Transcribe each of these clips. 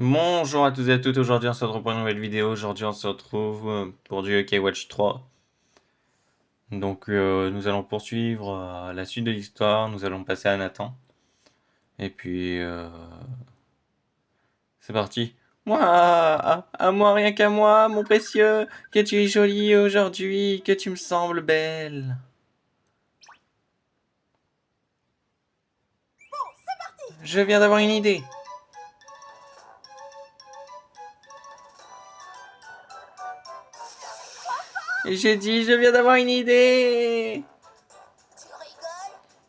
Bonjour à tous et à toutes, aujourd'hui on se retrouve pour une nouvelle vidéo. Aujourd'hui on se retrouve pour du Yokai Watch 3. Donc nous allons poursuivre la suite de l'histoire, nous allons passer à Nathan. Et puis c'est parti. Moi, à moi, rien qu'à moi, mon précieux, que tu es jolie aujourd'hui, que tu me sembles belle. Je viens d'avoir une idée. J'ai dit, je viens d'avoir une idée.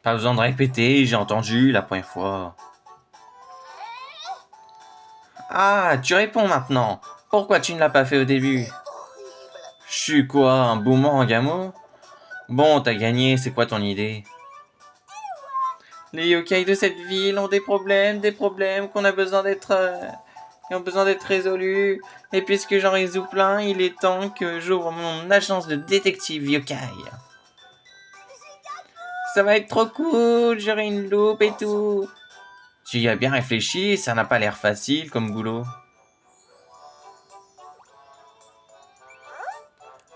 Pas besoin de répéter, j'ai entendu la première fois. Ah, tu réponds maintenant. Pourquoi tu ne l'as pas fait au début? Je suis quoi, un boomerang à mots? Bon, t'as gagné, c'est quoi ton idée? Les yokai de cette ville ont des problèmes qu'on a besoin d'être... qui ont besoin d'être résolus. Et puisque j'en résous plein, il est temps que j'ouvre mon agence de détective yokai. Ça va être trop cool, j'aurai une loupe et tout. Tu y as bien réfléchi, ça n'a pas l'air facile comme boulot.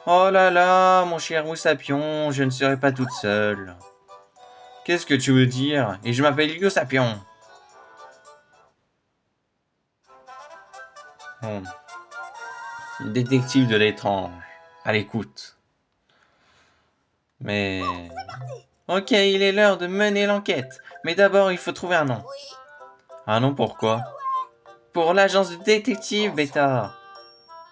Oh là là, mon cher Moussapion, je ne serai pas toute seule. Qu'est-ce que tu veux dire? Et je m'appelle Yosapion. Bon. Détective de l'étrange. À l'écoute. Mais... Ok, il est l'heure de mener l'enquête. Mais d'abord, il faut trouver un nom. Un nom pourquoi? Pour l'agence de détective, bêta.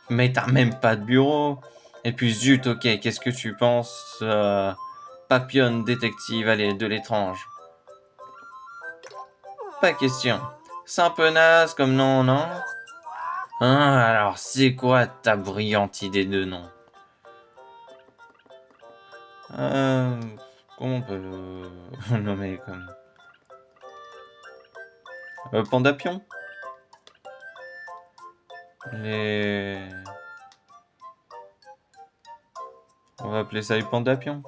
Mais t'as même pas de bureau. Et puis zut, ok, qu'est-ce que tu penses Papillon détective, allez, de l'étrange. Pas question. C'est un peu naze comme nom, non? Hein, alors c'est quoi ta brillante idée de nom? Euh, Comment on peut le nommer comme... Pandapion? Les... On va appeler ça les pandapions.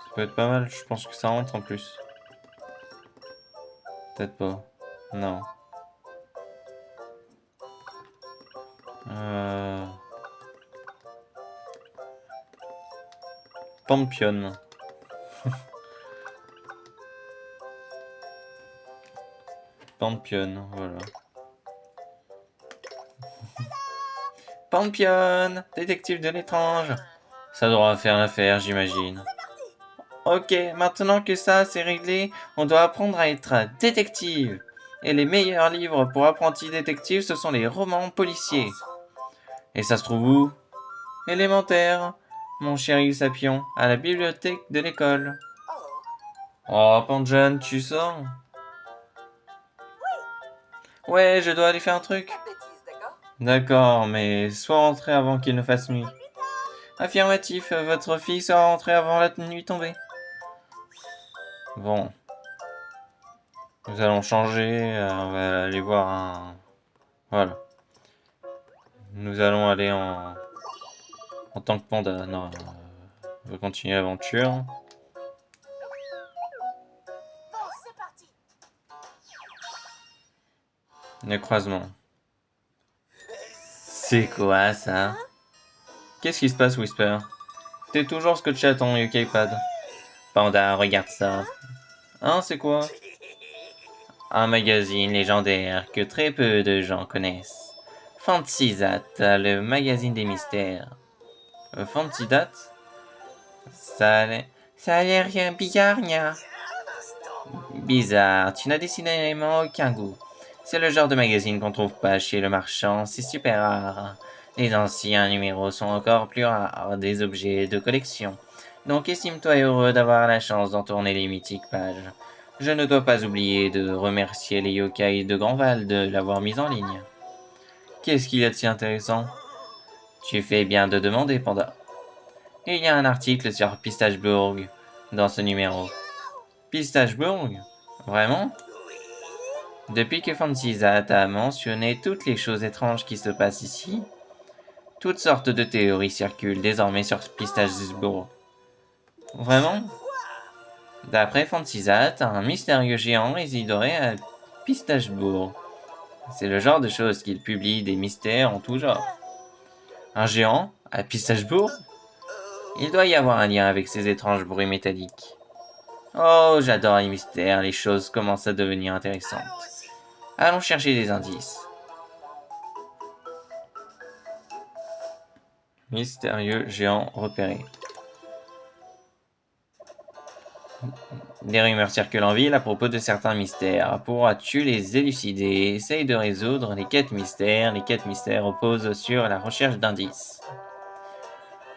Ça peut être pas mal, je pense que ça rentre en plus. Peut-être pas. Non. Euh... Pampion. Pampion, voilà. Pampion, détective de l'étrange. Ça devra faire l'affaire, j'imagine. Ok, maintenant que ça c'est réglé, on doit apprendre à être détective. Et les meilleurs livres pour apprentis détectives, ce sont les romans policiers. Et ça se trouve où? Élémentaire, mon chéri Sapion, à la bibliothèque de l'école. Oh, Panjan, tu sors? Ouais, je dois aller faire un truc. D'accord, mais sois rentré avant qu'il ne fasse nuit. Affirmatif, votre fille sera rentrée avant la nuit tombée. Bon, nous allons changer, on va aller voir un... Voilà. Nous allons aller en tant que panda. Non, on va continuer l'aventure. Les croisements. C'est quoi ça? Qu'est-ce qui se passe, Whisper? T'es toujours scotché à ton UK-pad. Panda, regarde ça. Hein, c'est quoi? Un magazine légendaire que très peu de gens connaissent. Fantasizat, le magazine des mystères. Fantasizat? Ça a l'air bizarre, nia. Bizarre, tu n'as décidément aucun goût. C'est le genre de magazine qu'on trouve pas chez le marchand, c'est super rare. Les anciens numéros sont encore plus rares, des objets de collection. Donc estime-toi heureux d'avoir la chance d'en tourner les mythiques pages. Je ne dois pas oublier de remercier les yokai de Grandval de l'avoir mise en ligne. Qu'est-ce qu'il y a de si intéressant? Tu fais bien de demander, Panda. Il y a un article sur Pistacheburg dans ce numéro. Pistacheburg? Vraiment? Depuis que Fantasizat a mentionné toutes les choses étranges qui se passent ici, toutes sortes de théories circulent désormais sur Pistacheburg. Vraiment? D'après Fantasizat, un mystérieux géant résiderait Pistachebourg. C'est le genre de choses qu'il publie des mystères en tout genre. Un géant à Pistachebourg? Il doit y avoir un lien avec ces étranges bruits métalliques. Oh, j'adore les mystères, les choses commencent à devenir intéressantes. Allons chercher des indices. Mystérieux géant repéré. Des rumeurs circulent en ville à propos de certains mystères. Pourras-tu les élucider? Essaye de résoudre les quêtes mystères. Les quêtes mystères reposent sur la recherche d'indices.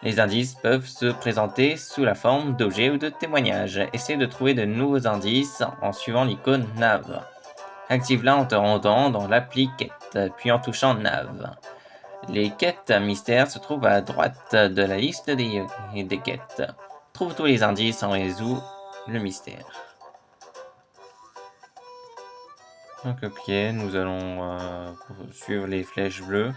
Les indices peuvent se présenter sous la forme d'objets ou de témoignages. Essaye de trouver de nouveaux indices en suivant l'icône Nav. Active-la en te rendant dans l'appli Quête, puis en touchant Nav. Les quêtes mystères se trouvent à droite de la liste des quêtes. Trouve tous les indices en résout le mystère. Donc ok, nous allons suivre les flèches bleues.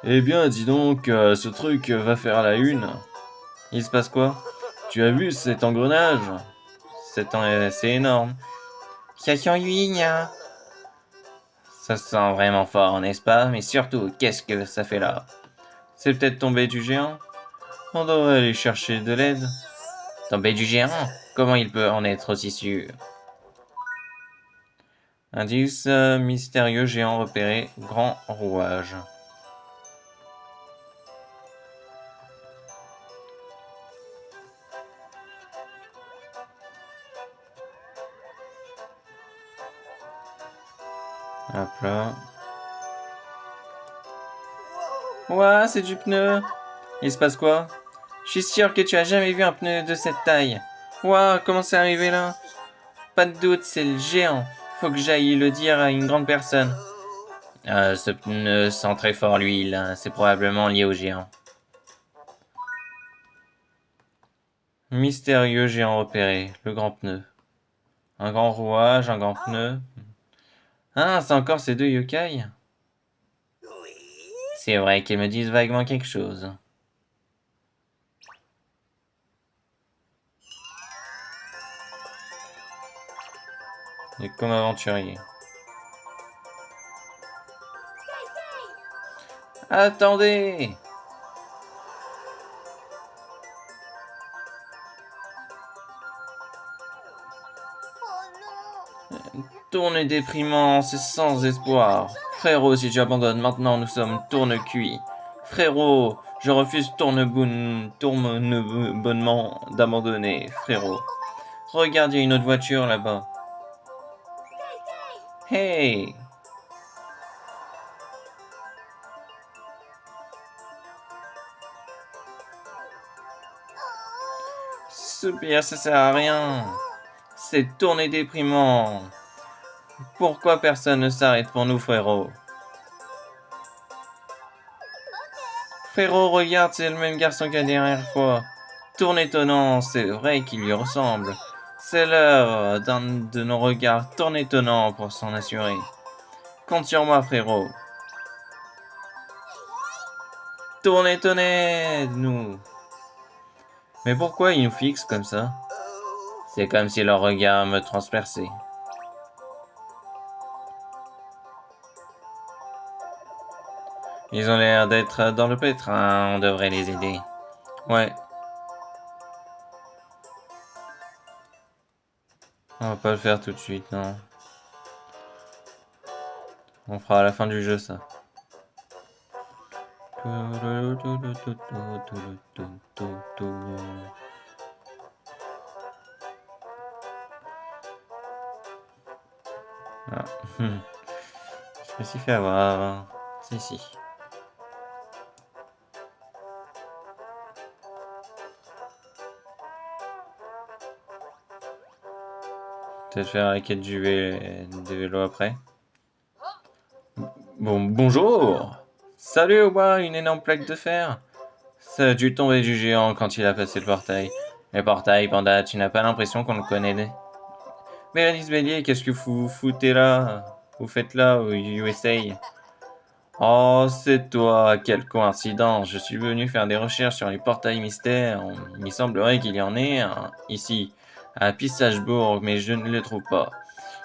Eh bien, dis donc, ce truc va faire la une. Il se passe quoi? Tu as vu cet engrenage? C'est énorme. Ça se sent vraiment fort, n'est-ce pas? Mais surtout, qu'est-ce que ça fait là? C'est peut-être tombé du géant? On devrait aller chercher de l'aide. Tombé du géant? Comment il peut en être aussi sûr? Indice mystérieux géant repéré, grand rouage. Hop là. Ouah, c'est du pneu. Il se passe quoi? Je suis sûr que tu as jamais vu un pneu de cette taille. Ouah, comment c'est arrivé là? Pas de doute, c'est le géant. Faut que j'aille le dire à une grande personne. Ce pneu sent très fort l'huile. C'est probablement lié au géant. Mystérieux géant repéré. Le grand pneu. Un grand rouage, un grand pneu. Ah, c'est encore ces deux yokai? C'est vrai qu'ils me disent vaguement quelque chose. Et comme aventurier. Attendez! Tourne déprimant, c'est sans espoir. Frérot, si tu abandonnes maintenant, nous sommes tourne-cuits. Frérot, je refuse tourne-bonnement d'abandonner, frérot. Regarde, il y a une autre voiture là-bas. Hey! Soupir, ça sert à rien. C'est tourner déprimant. Pourquoi personne ne s'arrête pour nous, frérot? Frérot, regarde, c'est le même garçon que la dernière fois. Tourne étonnant, c'est vrai qu'il lui ressemble. C'est l'heure d'un de nos regards tourne étonnant pour s'en assurer. Compte sur moi, frérot. Tourne étonné, nous. Mais pourquoi ils nous fixent comme ça? C'est comme si leur regard me transperçait. Ils ont l'air d'être dans le pétrin, on devrait les aider. Ouais. On va pas le faire tout de suite, non. On fera à la fin du jeu, ça. Ah. Je me suis fait avoir. Si. Peut-être faire la quête des vélos après. Bon, bonjour! Salut, Oba, une énorme plaque de fer! Ça a dû tomber du géant quand il a passé le portail. Le portail, Panda, tu n'as pas l'impression qu'on le connaît? Bérénice Bélier, qu'est-ce que vous foutez là? Vous faites là, au USA? Oh, c'est toi, quelle coïncidence. Je suis venu faire des recherches sur les portails mystères. Il semblerait qu'il y en ait un ici, à Pistachebourg, mais je ne le trouve pas.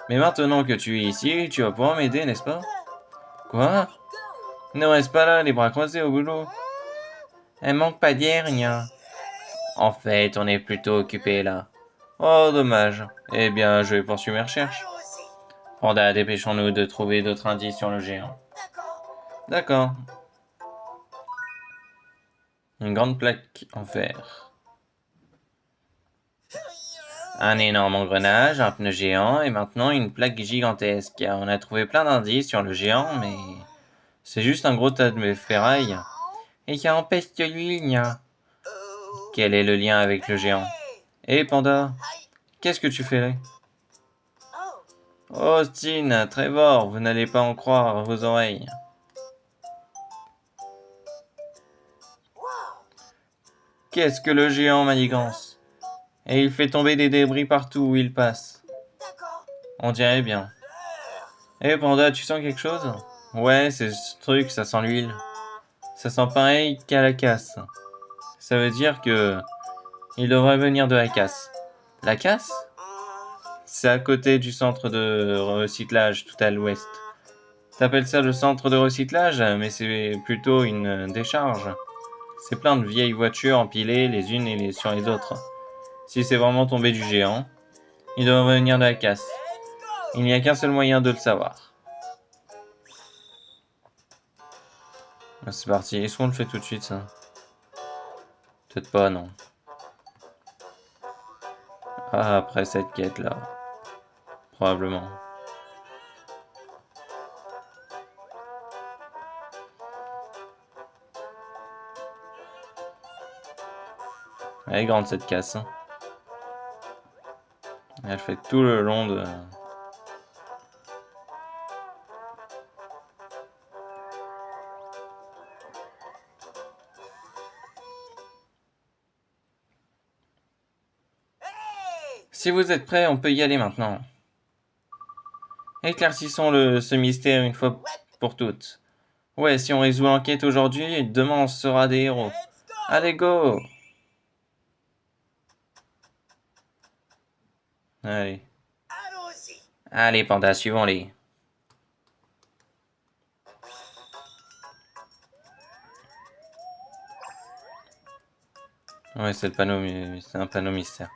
Mais maintenant que tu es ici, tu vas pouvoir m'aider, n'est-ce pas? Quoi? Ne reste pas là, les bras croisés au boulot. Elle manque pas d'air, nia. En fait, on est plutôt occupé là. Oh, dommage. Eh bien, je vais poursuivre mes recherches. Panda, dépêchons-nous de trouver d'autres indices sur le géant. D'accord. Une grande plaque en fer. Un énorme engrenage, un pneu géant et maintenant une plaque gigantesque. On a trouvé plein d'indices sur le géant, mais c'est juste un gros tas de ferraille. Et ça empeste l'huile, nia. Quel est le lien avec le géant? Hé Panda, qu'est-ce que tu fais là? Oh Austin, Trevor, vous n'allez pas en croire vos oreilles. Qu'est-ce que le géant manigance? Et il fait tomber des débris partout où il passe. On dirait bien. Hé Panda, tu sens quelque chose? Ouais, c'est ce truc, ça sent l'huile. Ça sent pareil qu'à la casse. Ça veut dire que il devrait venir de la casse. La casse? C'est à côté du centre de recyclage, tout à l'ouest. T'appelles ça le centre de recyclage, mais c'est plutôt une décharge. C'est plein de vieilles voitures empilées les unes sur les autres. Si c'est vraiment tombé du géant, il devrait venir de la casse. Il n'y a qu'un seul moyen de le savoir. C'est parti. Est-ce qu'on le fait tout de suite, ça? Peut-être pas, non. Ah, après cette quête-là. Probablement. Elle est grande, cette casse. Hein. Elle fait tout le long de... Si vous êtes prêts, on peut y aller maintenant. Éclaircissons ce mystère une fois pour toutes. Ouais, si on résout l'enquête aujourd'hui, demain on sera des héros. Allez, go! Allez. Allez, panda, suivons-les. Ouais, c'est un panneau mystère.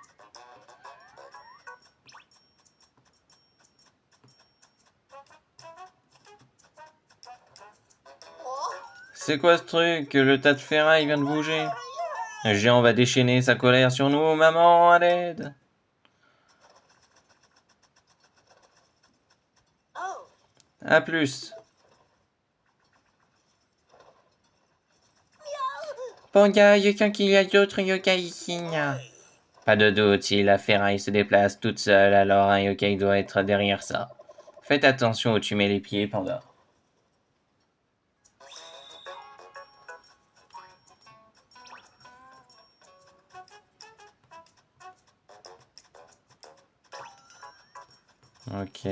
C'est quoi ce truc? Le tas de ferraille vient de bouger. Le géant va déchaîner sa colère sur nous. Maman, à l'aide! À plus. Panda, il qu'il y a d'autres yokai ici, nya. Pas de doute, si la ferraille se déplace toute seule, alors un yokai doit être derrière ça. Faites attention où tu mets les pieds, Panda. Ok.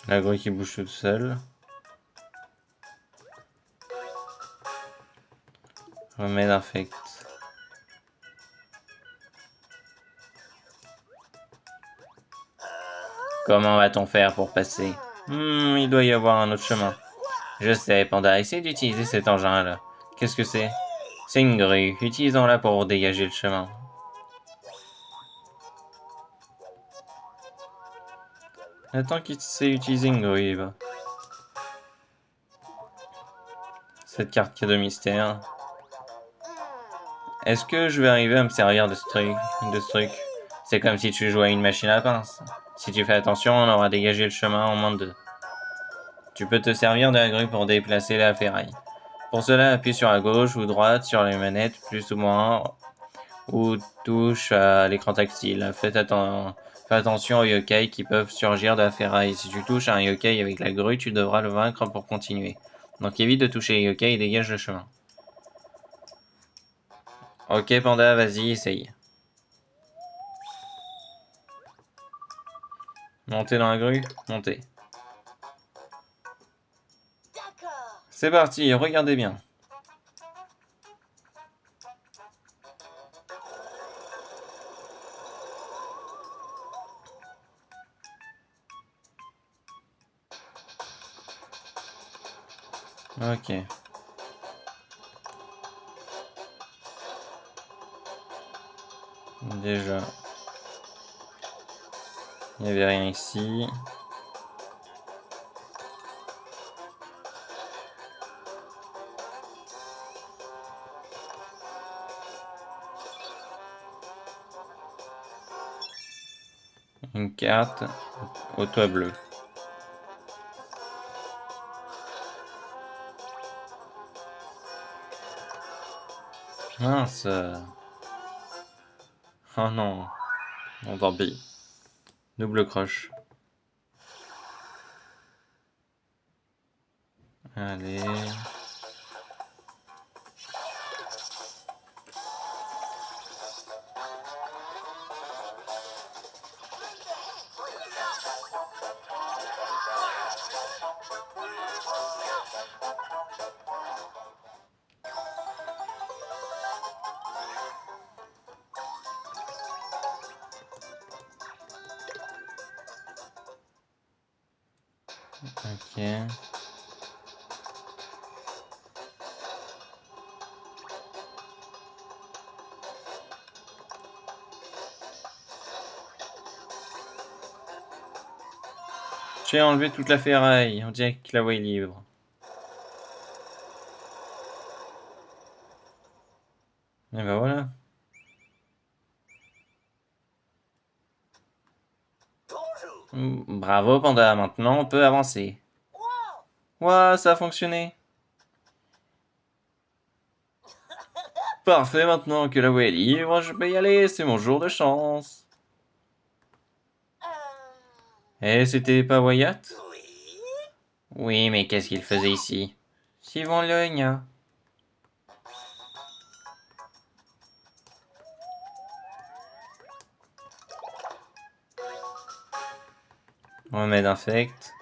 La grue qui bouge toute seule. Remède infect. Comment va-t-on faire pour passer? Il doit y avoir un autre chemin. Je sais, Panda, essaie d'utiliser cet engin-là. Qu'est-ce que c'est? C'est une grue. Utilisons-la pour dégager le chemin. Attends qu'il sait utiliser une grue, bah. Cette carte cadeau mystère. Est-ce que je vais arriver à me servir de ce truc? C'est comme si tu jouais à une machine à pince. Si tu fais attention, on aura dégagé le chemin en moins de 2. Tu peux te servir de la grue pour déplacer la ferraille. Pour cela, appuie sur la gauche ou droite sur les manettes, plus ou moins, ou touche à l'écran tactile. Fais attention aux yokai qui peuvent surgir de la ferraille. Si tu touches à un yokai avec la grue, tu devras le vaincre pour continuer. Donc évite de toucher les yokai et dégage le chemin. Ok Panda, vas-y, essaye. Montez dans la grue, montez. C'est parti, regardez bien. Ok. Déjà. Il n'y avait rien ici. Une carte au toit bleu. Mince. Oh non. Bon, tant pis. Double croche. Allez. Ok. J'ai enlevé toute la ferraille. On dirait que la voie est libre. Et ben voilà. Bravo Panda, maintenant on peut avancer. Ouah, ça a fonctionné. Parfait, maintenant que la voie est libre, je peux y aller, c'est mon jour de chance. Eh, c'était pas Wyatt? Oui, mais qu'est-ce qu'il faisait ici? Suivons-le, Nya. Remède infect.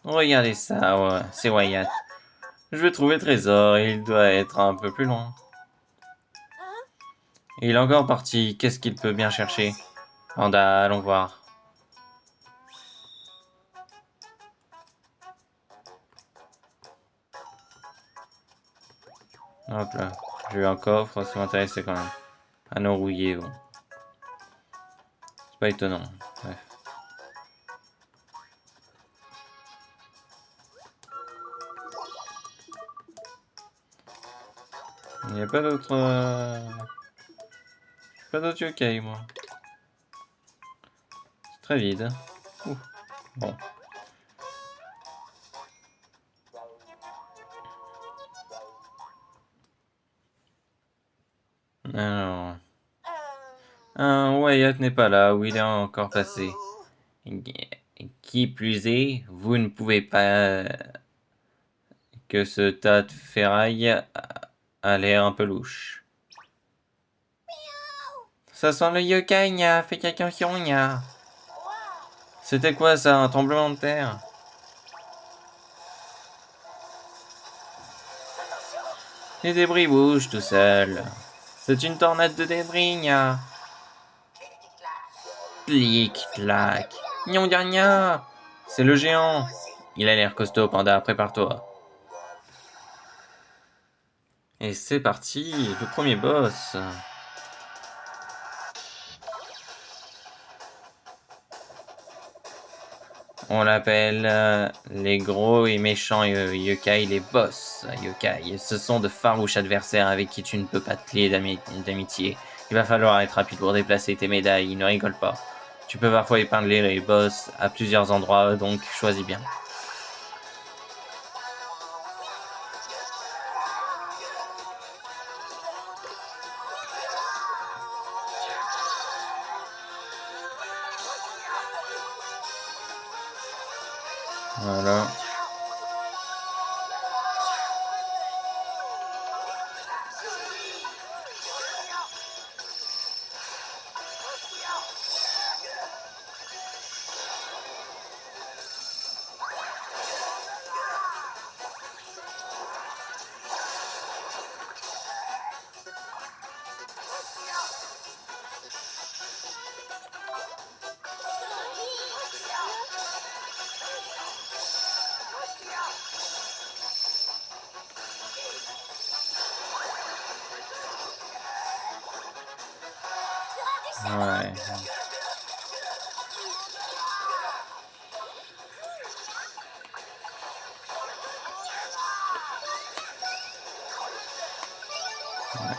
Regardez ça, ouais, c'est Wyatt. Je vais trouver le trésor, il doit être un peu plus loin. Il est encore parti, qu'est-ce qu'il peut bien chercher? Panda, allons voir. Hop là, j'ai eu un coffre, ça m'intéressait quand même. Anneau rouillé, bon. C'est pas étonnant, bref. Il n'y a pas d'autre... Pas d'autre yokai, moi. C'est très vide. Ouh. Bon. Alors... Wyatt n'est pas là, où il est encore passé. Qui plus est, vous ne pouvez pas... que ce tas de ferraille a l'air un peu louche. Ça sent le yokai, nya. Fais attention, nya. C'était quoi ça, un tremblement de terre? Les débris bougent tout seuls. C'est une tornade de débris, nya. Clic, clac. Gnon, gna, gna. C'est le géant. Il a l'air costaud, Panda, prépare-toi. Et c'est parti, le premier boss. On l'appelle les gros et méchants yokai, les boss yokai. Ce sont de farouches adversaires avec qui tu ne peux pas te lier d'amitié. Il va falloir être rapide pour déplacer tes médailles, ne rigole pas. Tu peux parfois épingler les boss à plusieurs endroits, donc choisis bien. Voilà.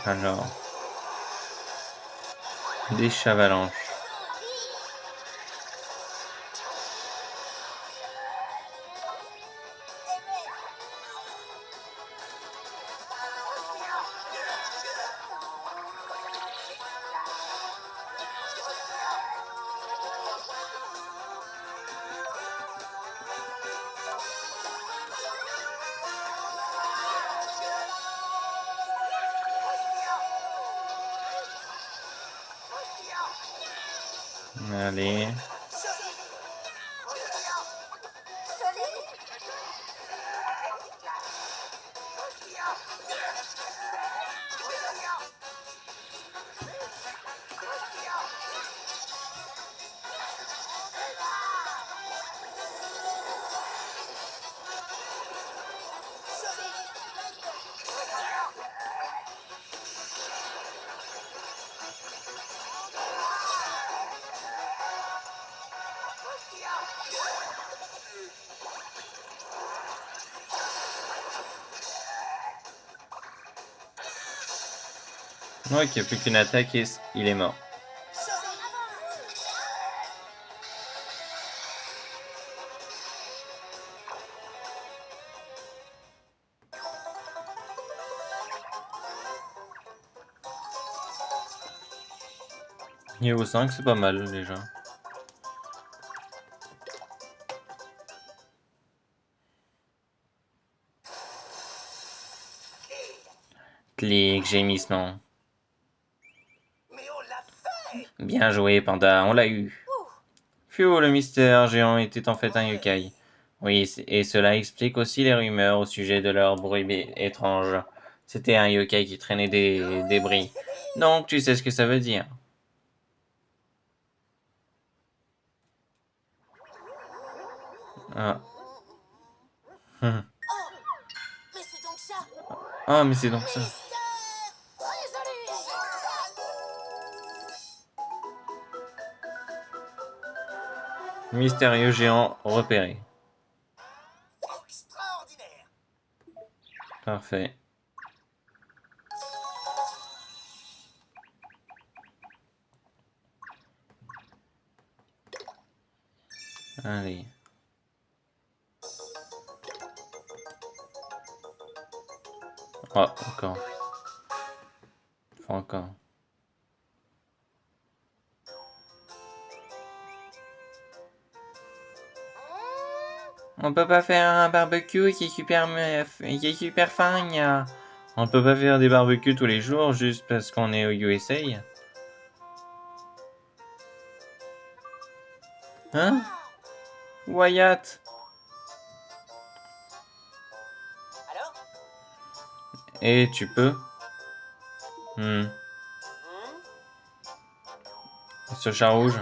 Alors, des chavalanches. Allez. Ok, plus qu'une attaque et il est mort. Niveau 5, c'est pas mal déjà. Clic, gémissement. Bien joué, Panda, on l'a eu. Phew, le mystère géant était en fait un yokai. Oui, et cela explique aussi les rumeurs au sujet de leur bruit étrange. C'était un yokai qui traînait des débris. Donc, tu sais ce que ça veut dire. Ah. Mais c'est donc ça. Ah, mais c'est donc ça. Mystérieux géant repéré. Extraordinaire. Parfait. Allez. Oh, encore. Encore. On peut pas faire un barbecue qui est super fin, gna. On peut pas faire des barbecues tous les jours juste parce qu'on est au USA. Hein? Wyatt? Alors? Et tu peux? Ce chat rouge?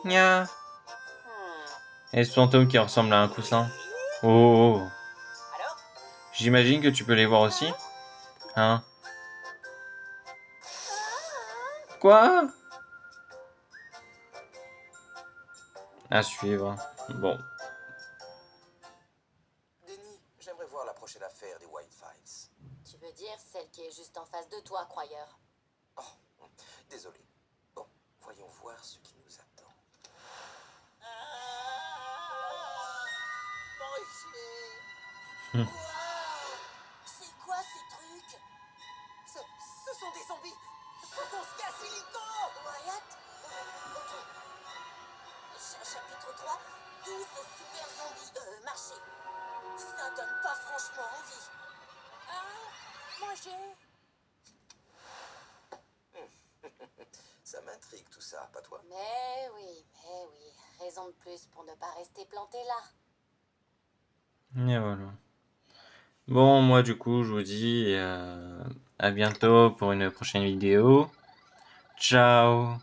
Gna. Et ce fantôme qui ressemble à un coussin? Oh, oh, oh. Alors? J'imagine que tu peux les voir aussi? Hein? Quoi? À suivre. Bon. Denis, j'aimerais voir la prochaine affaire des White Fights. Tu veux dire celle qui est juste en face de toi, croyeur? Oh, désolé. Bon, voyons voir ce qui nous attend. Manger. Quoi? C'est quoi ces trucs? Ce sont des zombies. Faut qu'on se casse illico. Wyatt? Ok. Chapitre 3, 12 super zombies. Marcher. Ça donne pas franchement envie. Manger. Ça m'intrigue tout ça, pas toi? Mais oui. Raison de plus pour ne pas rester planté là. Et voilà. Bon, moi du coup, je vous dis à bientôt pour une prochaine vidéo. Ciao!